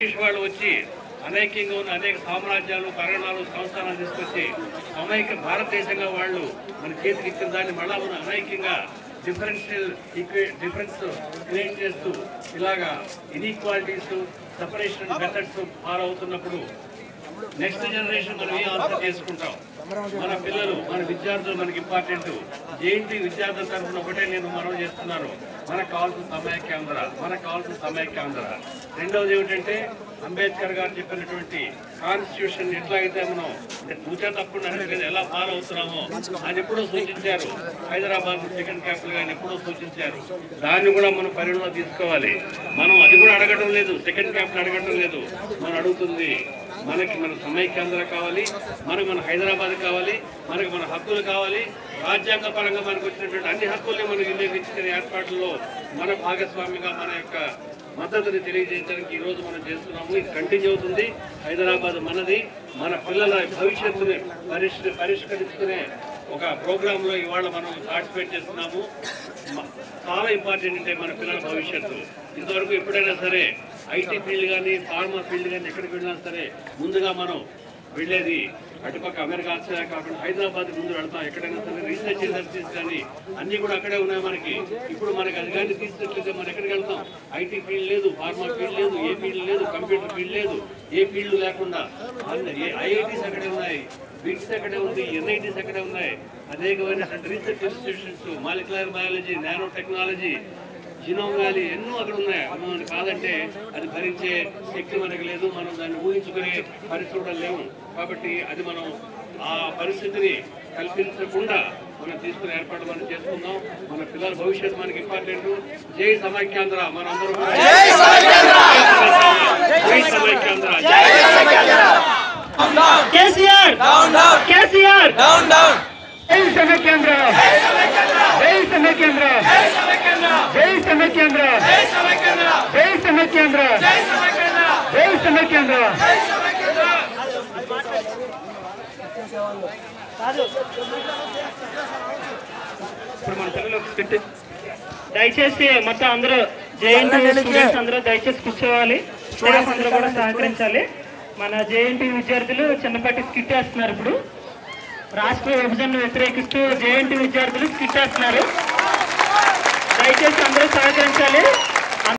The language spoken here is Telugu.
బ్రిటిష్ వాళ్ళు వచ్చి అనేకంగా ఉన్న అనేక సామ్రాజ్యాలు పరిణామాలు సంస్థానాలు తీసుకొచ్చి సమైక్య భారతదేశంగా వాళ్ళు మన చేతికి ఇచ్చిన దాన్ని మళ్ళా మనం అనేకంగా డిఫరెన్స్ క్రియేట్ చేస్తూ ఇలాగా ఇన్ఈక్వాలిటీస్ సెపరేషన్ మెథడ్స్ ఫాలో అవుతున్నప్పుడు నెక్స్ట్ జనరేషన్ మనం ఏం ఆన్సర్ చేసుకుంటాం? మన పిల్లలు మన విద్యార్థులు మనకి ఇంపార్టెంట్. జేఎన్టీ విద్యార్థుల తరఫున ఒకటే నేను మనం చేస్తున్నాను, మనకు కావాల్సిన సమైక్యాంధ్ర, మనకు కావాల్సిన సమైక్యాంధ్ర. రెండవది ఏమిటంటే అంబేద్కర్ గారు చెప్పినటువంటి కాన్స్టిట్యూషన్ ఎట్లాగైతే మనం కూర్చో తప్పకుండా ఎలా ఫాలో అవుతున్నామో ఆయన ఎప్పుడో సూచించారు. హైదరాబాద్ సెకండ్ క్యాపిటల్ ఆయన ఎప్పుడో సూచించారు. దాన్ని కూడా మనం పరిగణలో తీసుకోవాలి. మనం అది కూడా అడగడం లేదు, సెకండ్ క్యాపిటల్ అడగడం లేదు. మనం అడుగుతుంది మనకి మన సమైక్యాంధ్ర కావాలి, మనకు మన హైదరాబాద్ కావాలి, మనకు మన హక్కులు కావాలి. రాజ్యాంగ పరంగా మనకు వచ్చినటువంటి అన్ని హక్కుల్ని మనం వినియోగించుకునే ఏర్పాట్లలో మన భాగస్వామిగా మన యొక్క మద్దతుని తెలియజేయడానికి ఈరోజు మనం చేస్తున్నాము. ఇది కంటిన్యూ అవుతుంది. హైదరాబాద్ మనది. మన పిల్లల భవిష్యత్తుని పరిష్కరించుకునే ఒక ప్రోగ్రాంలో ఇవాళ మనం పార్టిసిపేట్ చేస్తున్నాము. చాలా ఇంపార్టెంట్ అంటే మన పిల్లల భవిష్యత్తు. ఇంతవరకు ఎప్పుడైనా సరే ఐటీ ఫీల్డ్ కానీ ఫార్మా ఫీల్డ్ కానీ ఎక్కడికి వెళ్ళినా సరే ముందుగా మనం వెళ్ళేది అటుపక్క అమెరికా ఆస్ట్రేలియా కాకుండా హైదరాబాద్ ముందు వెళ్తాం. ఎక్కడైనా సరే రీసెర్చ్ ఇండస్ట్రీస్ కానీ అన్నీ కూడా అక్కడే ఉన్నాయి మనకి. ఇప్పుడు మనకి అది కానీ తీసుకెట్లయితే మనం ఎక్కడికి వెళ్తాం? ఐటీ ఫీల్డ్ లేదు, ఫార్మా ఫీల్డ్ లేదు, ఏ ఫీల్డ్ లేదు, కంప్యూటర్ ఫీల్డ్ లేదు, ఏ ఫీల్డ్ లేకుండా ఐఐటీస్ అక్కడే ఉన్నాయి, బిట్స్ అక్కడే ఉంది, ఎన్ఐటీస్ అక్కడే ఉన్నాయి. అనేకమైన research institutions, molecular biology, nano technology, genome valley ఎన్నో అక్కడ ఉన్నాయి. మనం కాదంటే అది భరించే శక్తి మనకు లేదు, మనం దాన్ని ఊహించుకునే పరిస్థితులు లేవు. కాబట్టి అది మనం ఆ పరిస్థితిని కల్పించకుండా మనం తీసుకునే ఏర్పాటు మనం చేసుకుందాం. మన పిల్లల భవిష్యత్తు మనకి ఇంపార్టెంట్. జై సమైక్యాంధ్ర. మనందరూ జై సమైక్యాంధ్ర, కేసీఆర్ కేసీఆర్ జై సమైక్యాంధ్ర, జై సమైక్యాంధ్ర, జై సమైక్యాంధ్ర, జై సమైక్యాంధ్ర, జై సమైక్యాంధ్ర. ఇప్పుడు మన పిల్లలు దయచేసి మొత్తం అందరూ జేఎన్టీ స్టూడెంట్స్ అందరూ దయచేసి కూర్చోవాలి. స్టూడెంట్స్ అందరూ కూడా సహకరించాలి. మన జేఎన్టీ విద్యార్థులు చిన్నపాటి స్కిట్ వేస్తున్నారు. ఇప్పుడు రాష్ట్ర విభజనను వ్యతిరేకిస్తూ జేఎన్టీ విద్యార్థులు స్కిట్ వేస్తున్నారు. దయచేసి అందరూ సహకరించాలి.